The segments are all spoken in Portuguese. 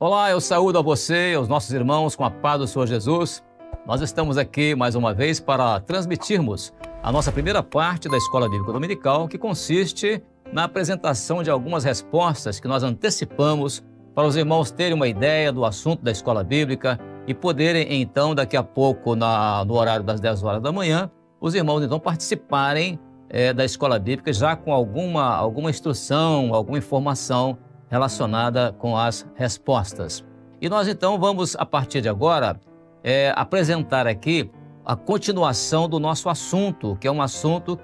Olá, eu saúdo a você e aos nossos irmãos com a paz do Senhor Jesus. Nós estamos aqui mais uma vez para transmitirmos a nossa primeira parte da Escola Bíblica Dominical, que consiste na apresentação de algumas respostas que nós antecipamos para os irmãos terem uma ideia do assunto da Escola Bíblica e poderem, então, daqui a pouco, no horário das 10 horas da manhã, os irmãos, então, participarem da Escola Bíblica já com alguma instrução, alguma informação relacionada com as respostas. E nós, então, vamos, a partir de agora, apresentar aqui a continuação do nosso assunto, que é um assunto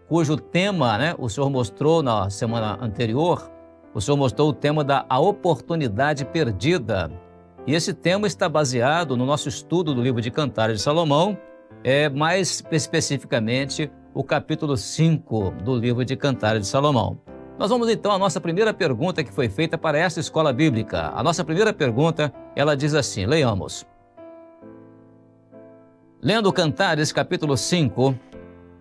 cujo tema, o Senhor mostrou na semana anterior. O Senhor mostrou o tema da oportunidade perdida. E esse tema está baseado no nosso estudo do livro de Cantares de Salomão, mais especificamente o capítulo 5 do livro de Cantares de Salomão. Nós vamos então à nossa primeira pergunta que foi feita para esta escola bíblica. A nossa primeira pergunta, ela diz assim, leiamos. Lendo Cantares, capítulo 5,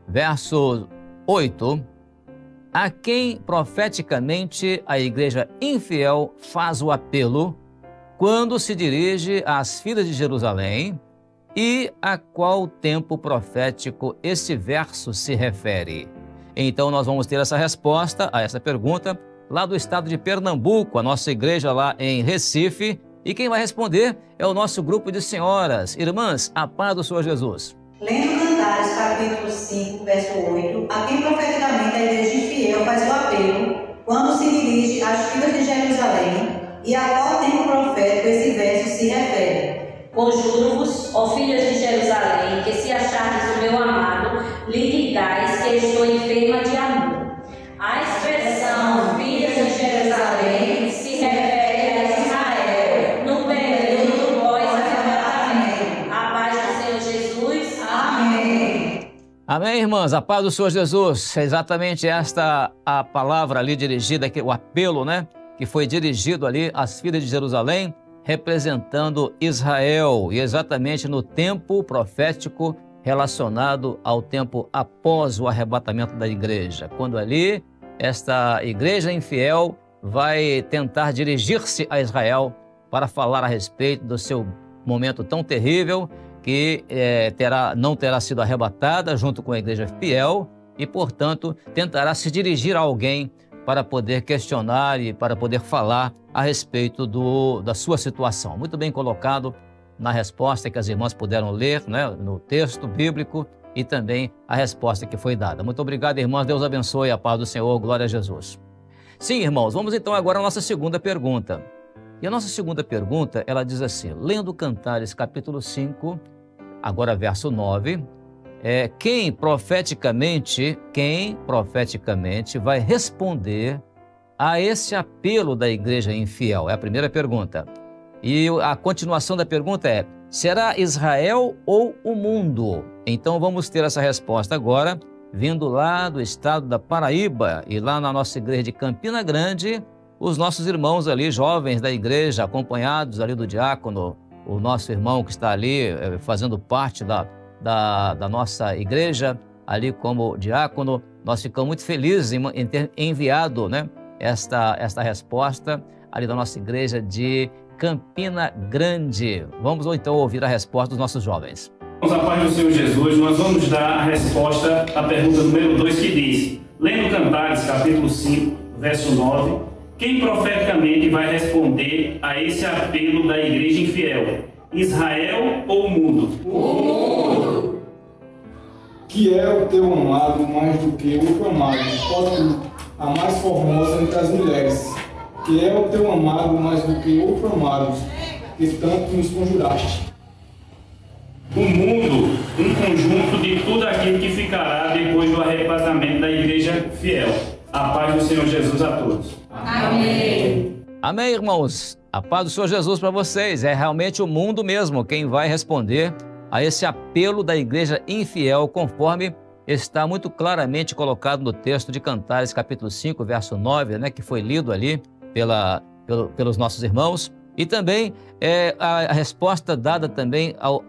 verso 8, a quem profeticamente a igreja infiel faz o apelo quando se dirige às filhas de Jerusalém e a qual tempo profético esse verso se refere? Então, nós vamos ter essa resposta a essa pergunta lá do estado de Pernambuco, a nossa igreja lá em Recife. E quem vai responder é o nosso grupo de senhoras. Irmãs, a paz do Senhor Jesus. Lendo Cantares, capítulo 5, verso 8, a quem profeticamente a igreja infiel faz o apelo quando se dirige às filhas de Jerusalém e a qual tempo profético esse verso se refere? Conjuro-vos, ó filhas de Jerusalém, que se achardes o meu amado, lhe digais que estou enferma de amor. A expressão filhas de Jerusalém se refere a Israel no período do pós-arrebatamento. A paz do Senhor Jesus. Amém. Amém, irmãs. A paz do Senhor Jesus. É exatamente esta a palavra ali dirigida, o apelo, que foi dirigido ali às filhas de Jerusalém, representando Israel, e exatamente no tempo profético relacionado ao tempo após o arrebatamento da igreja, quando ali esta igreja infiel vai tentar dirigir-se a Israel para falar a respeito do seu momento tão terrível que não terá sido arrebatada junto com a igreja fiel e, portanto, tentará se dirigir a alguém para poder questionar e para poder falar a respeito da sua situação. Muito bem colocado na resposta que as irmãs puderam ler, no texto bíblico e também a resposta que foi dada. Muito obrigado, irmãs. Deus abençoe, a paz do Senhor, glória a Jesus. Sim, irmãos, vamos então agora à nossa segunda pergunta. E a nossa segunda pergunta, ela diz assim, lendo Cantares, capítulo 5, agora verso 9, quem profeticamente vai responder a esse apelo da igreja infiel? É a primeira pergunta. E a continuação da pergunta é, será Israel ou o mundo? Então vamos ter essa resposta agora, vindo lá do estado da Paraíba e lá na nossa igreja de Campina Grande, os nossos irmãos ali, jovens da igreja, acompanhados ali do diácono, o nosso irmão que está ali fazendo parte da nossa igreja, ali como diácono. Nós ficamos muito felizes em ter enviado esta resposta ali da nossa igreja de Campina Grande. Vamos então ouvir a resposta dos nossos jovens. A paz do Senhor Jesus, nós vamos dar a resposta à pergunta número 2 que diz, lendo Cantares, capítulo 5, verso 9, quem profeticamente vai responder a esse apelo da igreja infiel? Israel ou o mundo? O mundo! Que é o teu amado mais do que o amado, ó tu, a mais formosa entre as mulheres. Que é o teu amado mais do que o amado, que tanto nos conjuraste. O mundo, um conjunto de tudo aquilo que ficará depois do arrebatamento da igreja fiel. A paz do Senhor Jesus a todos. Amém. Amém, irmãos. A paz do Senhor Jesus para vocês. É realmente o mundo mesmo quem vai responder a esse apelo da igreja infiel, conforme está muito claramente colocado no texto de Cantares, capítulo 5, verso 9, que foi lido ali pelos nossos irmãos. E também a resposta dada também ao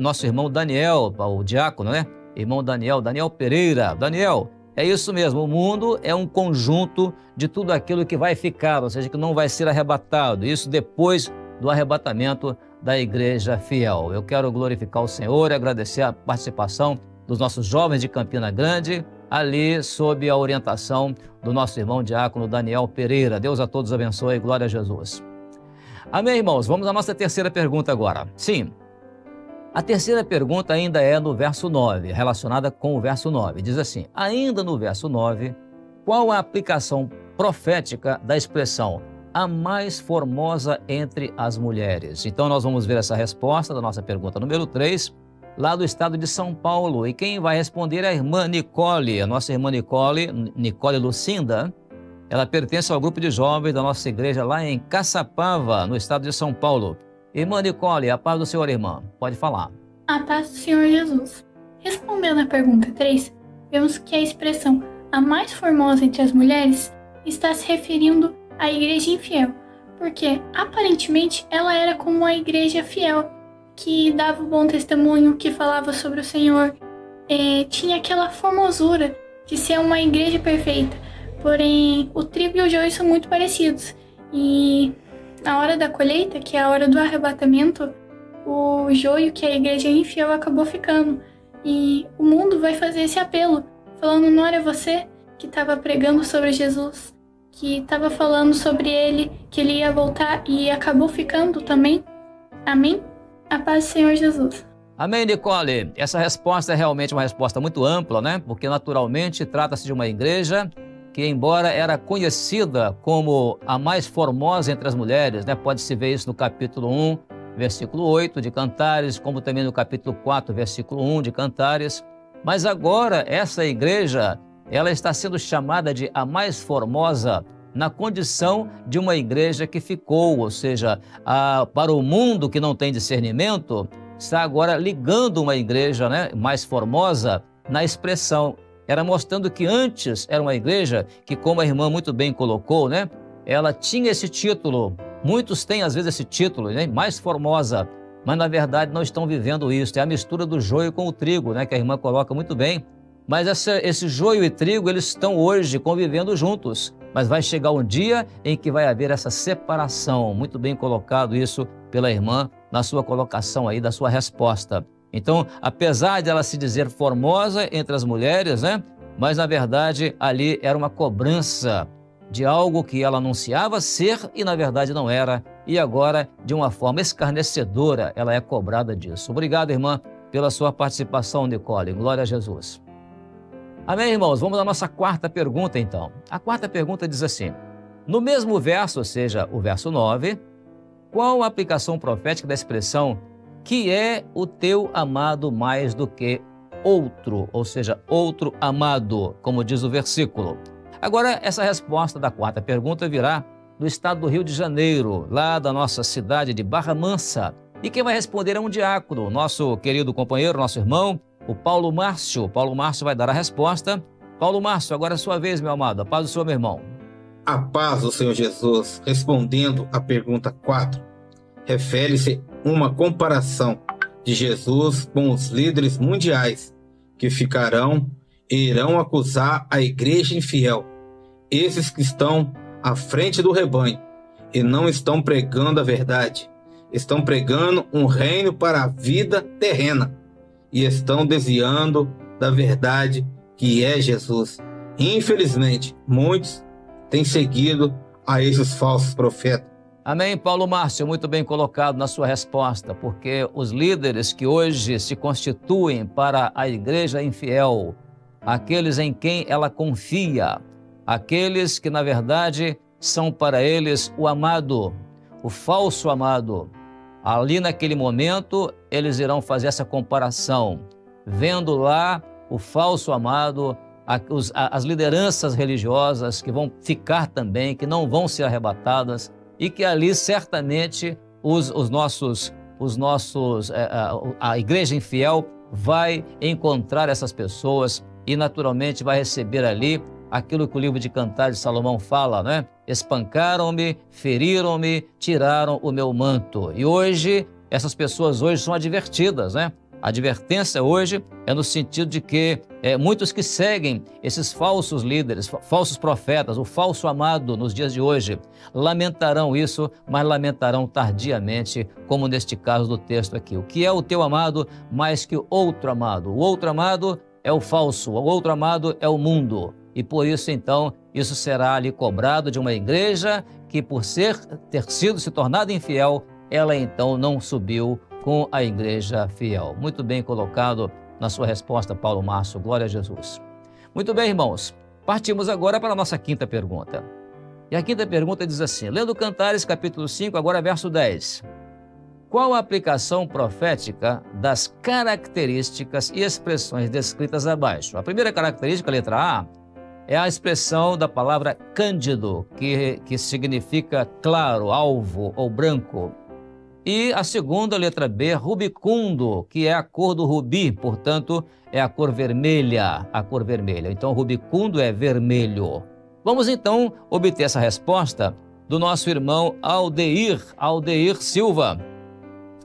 nosso irmão Daniel, ao diácono, irmão Daniel Pereira. Daniel, É isso mesmo, o mundo é um conjunto de tudo aquilo que vai ficar, ou seja, que não vai ser arrebatado. Isso depois do arrebatamento da igreja fiel. Eu quero glorificar o Senhor e agradecer a participação dos nossos jovens de Campina Grande, ali sob a orientação do nosso irmão diácono Daniel Pereira. Deus a todos abençoe, glória a Jesus. Amém, irmãos? Vamos à nossa terceira pergunta agora. Sim, a terceira pergunta ainda é no verso 9, relacionada com o verso 9. Diz assim, ainda no verso 9, qual a aplicação profética da expressão a mais formosa entre as mulheres? Então nós vamos ver essa resposta da nossa pergunta número 3, lá do estado de São Paulo. E quem vai responder é a irmã Nicole, a nossa irmã Nicole Lucinda. Ela pertence ao grupo de jovens da nossa igreja lá em Caçapava, no estado de São Paulo. Irmã Nicole, a paz do Senhor, irmã. Pode falar. A paz do Senhor Jesus. Respondendo à pergunta 3, vemos que a expressão a mais formosa entre as mulheres está se referindo à igreja infiel, porque aparentemente ela era como a igreja fiel, que dava um bom testemunho, que falava sobre o Senhor, tinha aquela formosura de ser uma igreja perfeita. Porém, o trigo e o joio são muito parecidos, e na hora da colheita, que é a hora do arrebatamento, o joio que a igreja infiel acabou ficando. E o mundo vai fazer esse apelo, falando, não era você que estava pregando sobre Jesus, que estava falando sobre ele, que ele ia voltar e acabou ficando também. Amém? A paz do Senhor Jesus. Amém, Nicole. Essa resposta é realmente uma resposta muito ampla, né? Porque naturalmente trata-se de uma igreja que, embora era conhecida como a mais formosa entre as mulheres, né? Pode-se ver isso no capítulo 1, versículo 8 de Cantares, como também no capítulo 4, versículo 1 de Cantares. Mas agora essa igreja, ela está sendo chamada de a mais formosa na condição de uma igreja que ficou, ou seja, para o mundo que não tem discernimento, está agora ligando uma igreja, né, mais formosa na expressão. Era mostrando que antes era uma igreja que, como a irmã muito bem colocou, né, ela tinha esse título. Muitos têm, às vezes, esse título, né, mais formosa, mas, na verdade, não estão vivendo isso. É a mistura do joio com o trigo, né, que a irmã coloca muito bem. Mas esse joio e trigo, eles estão hoje convivendo juntos. Mas vai chegar um dia em que vai haver essa separação. Muito bem colocado isso pela irmã na sua colocação aí, da sua resposta. Então, apesar de ela se dizer formosa entre as mulheres, né, mas, na verdade, ali era uma cobrança de algo que ela anunciava ser e, na verdade, não era. E agora, de uma forma escarnecedora, ela é cobrada disso. Obrigado, irmã, pela sua participação, Nicole. Glória a Jesus. Amém, irmãos? Vamos à nossa quarta pergunta, então. A quarta pergunta diz assim, no mesmo verso, ou seja, o verso 9, qual a aplicação profética da expressão que é o teu amado mais do que outro, ou seja, outro amado, como diz o versículo? Agora, essa resposta da quarta pergunta virá do estado do Rio de Janeiro, lá da nossa cidade de Barra Mansa. E quem vai responder é um diácono, nosso querido companheiro, nosso irmão, o Paulo Márcio. Paulo Márcio vai dar a resposta. Paulo Márcio, agora é a sua vez, meu amado. A paz do Senhor, meu irmão. A paz do Senhor Jesus, respondendo à pergunta 4, refere-se a uma comparação de Jesus com os líderes mundiais que ficarão e irão acusar a igreja infiel, esses que estão à frente do rebanho e não estão pregando a verdade, estão pregando um reino para a vida terrena e estão desviando da verdade que é Jesus. Infelizmente, muitos têm seguido a esses falsos profetas. Amém, Paulo Márcio, muito bem colocado na sua resposta, porque os líderes que hoje se constituem para a igreja infiel, aqueles em quem ela confia, aqueles que, na verdade, são para eles o amado, o falso amado, ali naquele momento, eles irão fazer essa comparação, vendo lá o falso amado, as lideranças religiosas que vão ficar também, que não vão ser arrebatadas, e que ali certamente a igreja infiel vai encontrar essas pessoas e naturalmente vai receber ali aquilo que o livro de Cantares de Salomão fala, né? Espancaram-me, feriram-me, tiraram o meu manto. E hoje, essas pessoas hoje são advertidas, né? A advertência hoje é no sentido de que muitos que seguem esses falsos líderes, falsos profetas, o falso amado nos dias de hoje, lamentarão isso, mas lamentarão tardiamente, como neste caso do texto aqui. O que é o teu amado mais que o outro amado? O outro amado é o falso, o outro amado é o mundo. E por isso, então, isso será ali cobrado de uma igreja que, por ter sido se tornada infiel, ela então não subiu com a igreja fiel. Muito bem colocado na sua resposta, Paulo Márcio. Glória a Jesus. Muito bem, irmãos. Partimos agora para a nossa quinta pergunta. E a quinta pergunta diz assim, lendo Cantares, capítulo 5, agora verso 10. Qual a aplicação profética das características e expressões descritas abaixo? A primeira característica, letra A, é a expressão da palavra cândido, que significa claro, alvo ou branco. E a segunda, letra B, rubicundo, que é a cor do rubi, portanto, é a cor vermelha, Então, rubicundo é vermelho. Vamos, então, obter essa resposta do nosso irmão Aldeir Silva.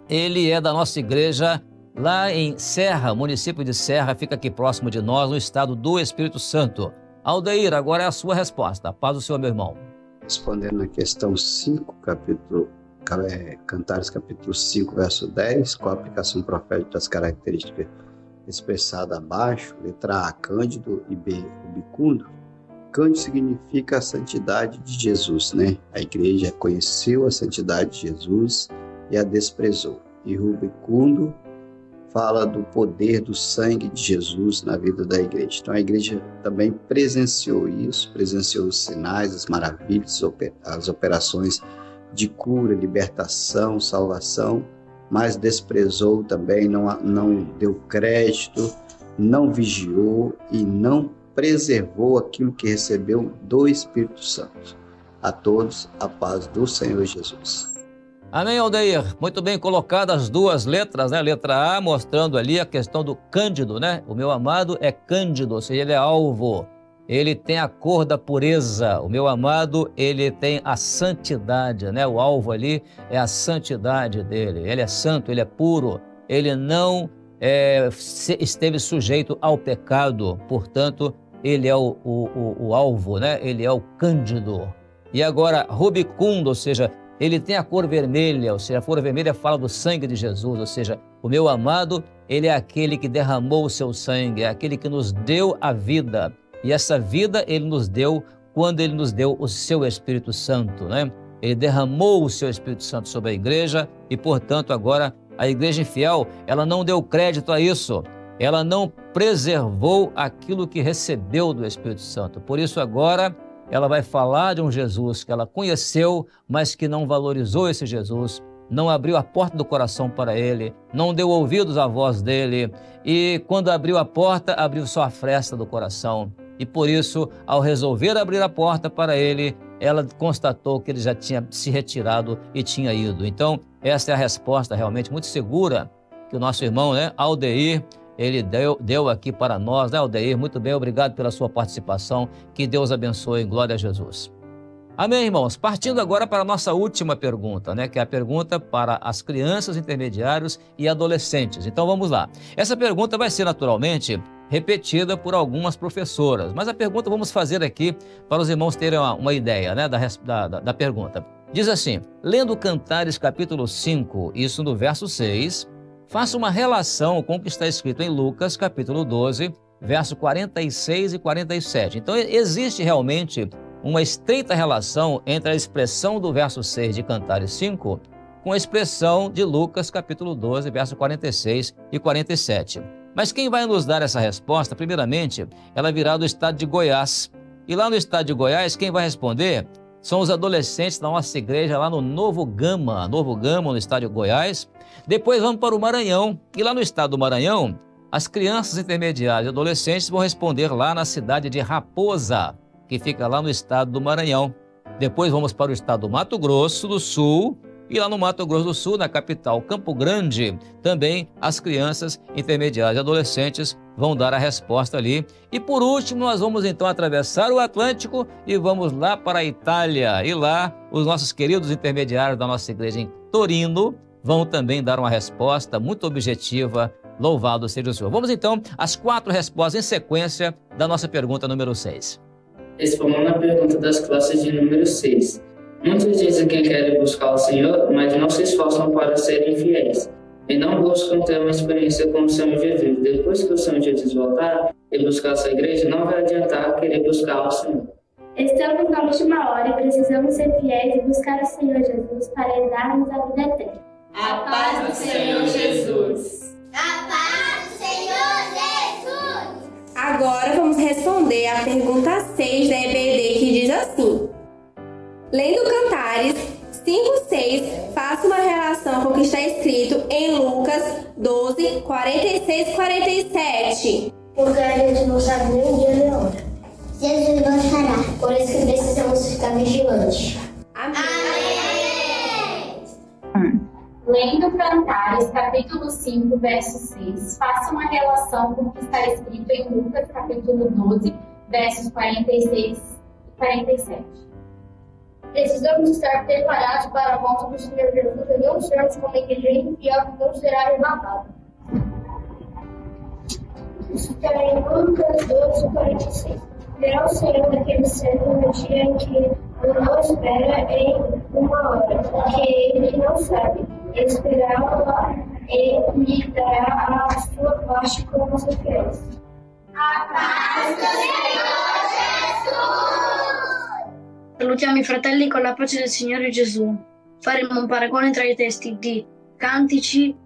Ele é da nossa igreja lá em Serra, município de Serra, fica aqui próximo de nós, no estado do Espírito Santo. Aldeir, agora é a sua resposta. A paz do Senhor, meu irmão. Respondendo na questão 5, Cantares capítulo 5, verso 10, com a aplicação profética das características expressadas abaixo, letra A, cândido e B, rubicundo. Cândido significa a santidade de Jesus, né? A igreja conheceu a santidade de Jesus e a desprezou. E rubicundo fala do poder do sangue de Jesus na vida da igreja. Então a igreja também presenciou isso, presenciou os sinais, as maravilhas, as operações de cura, libertação, salvação, mas desprezou também, não deu crédito, não vigiou e não preservou aquilo que recebeu do Espírito Santo. A todos, a paz do Senhor Jesus. Amém, Aldeir. Muito bem colocadas as duas letras, né? Letra A mostrando ali a questão do cândido, né? O meu amado é cândido, ou seja, ele é alvo. Ele tem a cor da pureza. O meu amado, ele tem a santidade, né? O alvo ali é a santidade dele. Ele é santo, ele é puro. Ele não esteve sujeito ao pecado. Portanto, ele é o alvo, né? Ele é o cândido. E agora, rubicundo, ou seja, ele tem a cor vermelha, ou seja, a cor vermelha fala do sangue de Jesus, ou seja, o meu amado, ele é aquele que derramou o seu sangue, é aquele que nos deu a vida. E essa vida ele nos deu quando ele nos deu o seu Espírito Santo, né? Ele derramou o seu Espírito Santo sobre a igreja e, portanto, agora a igreja infiel, ela não deu crédito a isso. Ela não preservou aquilo que recebeu do Espírito Santo. Por isso, agora, ela vai falar de um Jesus que ela conheceu, mas que não valorizou esse Jesus, não abriu a porta do coração para ele, não deu ouvidos à voz dele, e quando abriu a porta, abriu só a fresta do coração. E por isso, ao resolver abrir a porta para ele, ela constatou que ele já tinha se retirado e tinha ido. Então, essa é a resposta realmente muito segura que o nosso irmão, né, Aldeir, ele deu aqui para nós, né, Aldeir? Muito bem, obrigado pela sua participação. Que Deus abençoe, glória a Jesus. Amém, irmãos? Partindo agora para a nossa última pergunta, né, que é a pergunta para as crianças, intermediários e adolescentes. Então, vamos lá. Essa pergunta vai ser, naturalmente, repetida por algumas professoras, mas a pergunta vamos fazer aqui para os irmãos terem uma ideia, né, da pergunta. Diz assim, lendo Cantares capítulo 5, isso no verso 6, faça uma relação com o que está escrito em Lucas capítulo 12, verso 46 e 47. Então, existe realmente uma estreita relação entre a expressão do verso 6 de Cantares 5 com a expressão de Lucas capítulo 12, verso 46 e 47. Mas quem vai nos dar essa resposta, primeiramente, ela virá do estado de Goiás. E lá no estado de Goiás, quem vai responder são os adolescentes da nossa igreja lá no Novo Gama, no estado de Goiás. Depois vamos para o Maranhão. E lá no estado do Maranhão, as crianças intermediárias e adolescentes vão responder lá na cidade de Raposa, que fica lá no estado do Maranhão. Depois vamos para o estado do Mato Grosso do Sul. E lá no Mato Grosso do Sul, na capital Campo Grande, também as crianças intermediárias e adolescentes vão dar a resposta ali. E por último, nós vamos então atravessar o Atlântico e vamos lá para a Itália. E lá, os nossos queridos intermediários da nossa igreja em Torino vão também dar uma resposta muito objetiva Louvado seja o Senhor. Vamos então às 4 respostas em sequência da nossa pergunta número 6. Respondendo à pergunta das classes de número 6. Muitos dizem que querem buscar o Senhor, mas não se esforçam para serem fiéis. E não buscam ter uma experiência com o Senhor Jesus. Depois que o Senhor Jesus voltar e buscar a sua igreja, não vai adiantar querer buscar o Senhor. Estamos na última hora e precisamos ser fiéis e buscar o Senhor Jesus para lhe darmos a vida eterna. A paz do Senhor Jesus. A paz do Senhor Jesus. Agora vamos responder a pergunta 6 da EBD, que diz assim: lendo Cantares 5:6, faça uma relação com o que está escrito em Lucas 12, 46 e 47. Porque a gente não sabe nem o dia nem a hora. Jesus voltará. Por isso que precisamos ficar vigilantes. Amém. Lendo Cantares, capítulo 5, verso 6, faça uma relação com o que está escrito em Lucas, capítulo 12, versos 46 e 47. Precisamos estar preparados para a volta do Senhor Jesus e não sermos como a igreja infiel que não será arrebatada. Isso está em Lucas 12, 46. Verá o Senhor daquele servo no dia em que não espera em uma hora, que ele não sabe. Esperá-la e lhe dará a sua parte como seus fiéis. A paz do Senhor Jesus. Salutiamo i fratelli con la pace del Signore Gesù. Faremo un paragone tra i testi di Cantici,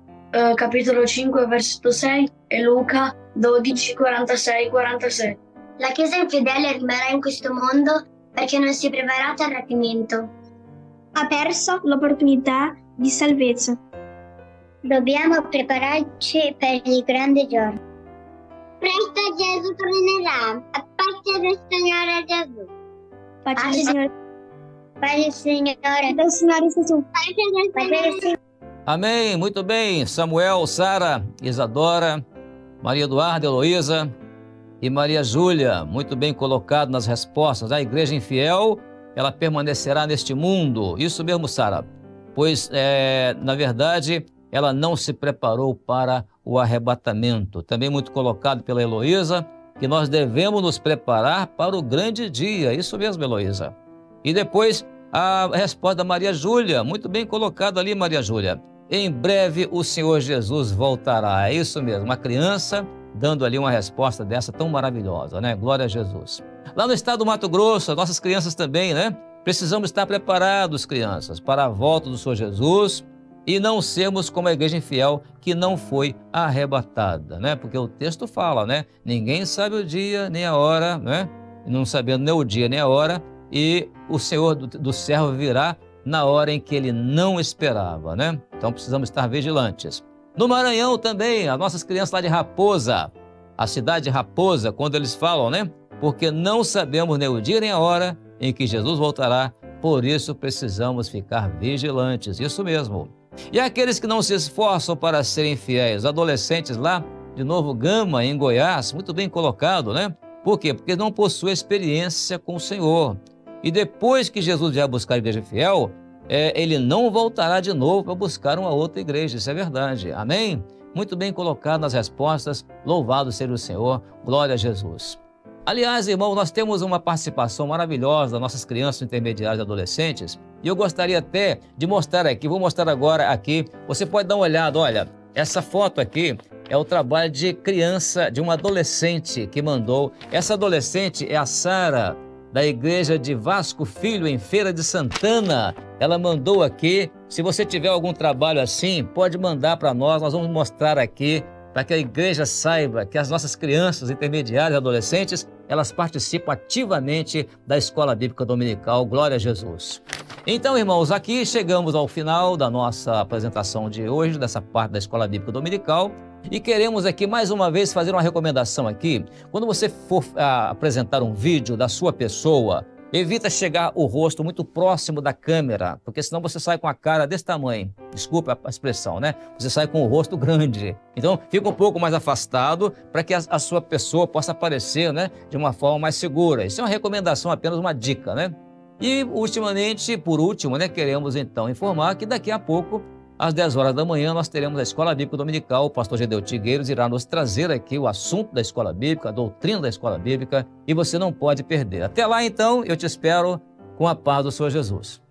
capitolo 5, versetto 6 e Luca 12, 46, 47. La Chiesa infedele rimarrà in questo mondo perché non si è preparata al rapimento. Ha perso l'opportunità di salvezza. Dobbiamo prepararci per il grande giorno. Presto Gesù tornerà. A pace del Signore Gesù. Pace del Signore. Pace del Signore. Del Signore Gesù. Pace del Signore. Amém, muito bem. Samuel, Sara, Isadora, Maria Eduarda, Heloísa e Maria Júlia, muito bem colocado nas respostas. A igreja infiel, ela permanecerá neste mundo. Isso mesmo, Sara. Pois, na verdade, ela não se preparou para o arrebatamento. Também muito colocado pela Heloísa, que nós devemos nos preparar para o grande dia. Isso mesmo, Heloísa. E depois, a resposta da Maria Júlia, muito bem colocado ali, Maria Júlia. Em breve o Senhor Jesus voltará. É isso mesmo, uma criança dando ali uma resposta dessa tão maravilhosa, né? Glória a Jesus. Lá no estado do Mato Grosso, as nossas crianças também, né? Precisamos estar preparados, crianças, para a volta do Senhor Jesus e não sermos como a igreja infiel que não foi arrebatada, né? Porque o texto fala, né? Ninguém sabe o dia nem a hora, né? Não sabendo nem o dia nem a hora, e o Senhor do servo virá na hora em que ele não esperava, né? Então precisamos estar vigilantes. No Maranhão também, as nossas crianças lá de Raposa, a cidade de Raposa, quando eles falam, né? Porque não sabemos nem o dia nem a hora em que Jesus voltará, por isso precisamos ficar vigilantes, isso mesmo. E aqueles que não se esforçam para serem fiéis, adolescentes lá de Novo Gama, em Goiás, muito bem colocado, né? Por quê? Porque não possuem experiência com o Senhor. E depois que Jesus vier buscar a igreja fiel, ele não voltará de novo para buscar uma outra igreja, isso é verdade, amém? Muito bem colocado nas respostas, louvado seja o Senhor, glória a Jesus. Aliás, irmão, nós temos uma participação maravilhosa das nossas crianças intermediárias e adolescentes, e eu gostaria até de mostrar aqui, vou mostrar agora aqui, você pode dar uma olhada, olha, essa foto aqui é o trabalho de criança, de uma adolescente que mandou, essa adolescente é a Sara, da igreja de Vasco Filho, em Feira de Santana. Ela mandou aqui, se você tiver algum trabalho assim, pode mandar para nós vamos mostrar aqui, para que a igreja saiba que as nossas crianças intermediárias e adolescentes, elas participam ativamente da Escola Bíblica Dominical, glória a Jesus. Então, irmãos, aqui chegamos ao final da nossa apresentação de hoje, dessa parte da Escola Bíblica Dominical, e queremos aqui mais uma vez fazer uma recomendação aqui. Quando você for apresentar um vídeo da sua pessoa, evita chegar o rosto muito próximo da câmera, porque senão você sai com a cara desse tamanho. Desculpa a expressão, né? Você sai com o rosto grande. Então, fica um pouco mais afastado para que a sua pessoa possa aparecer, né, de uma forma mais segura. Isso é uma recomendação, apenas uma dica, né? E, ultimamente, por último, né, queremos então informar que daqui a pouco às 10 horas da manhã, nós teremos a Escola Bíblica Dominical. O pastor Gedeu Tigueiros irá nos trazer aqui o assunto da Escola Bíblica, a doutrina da Escola Bíblica, e você não pode perder. Até lá, então, eu te espero com a paz do Senhor Jesus.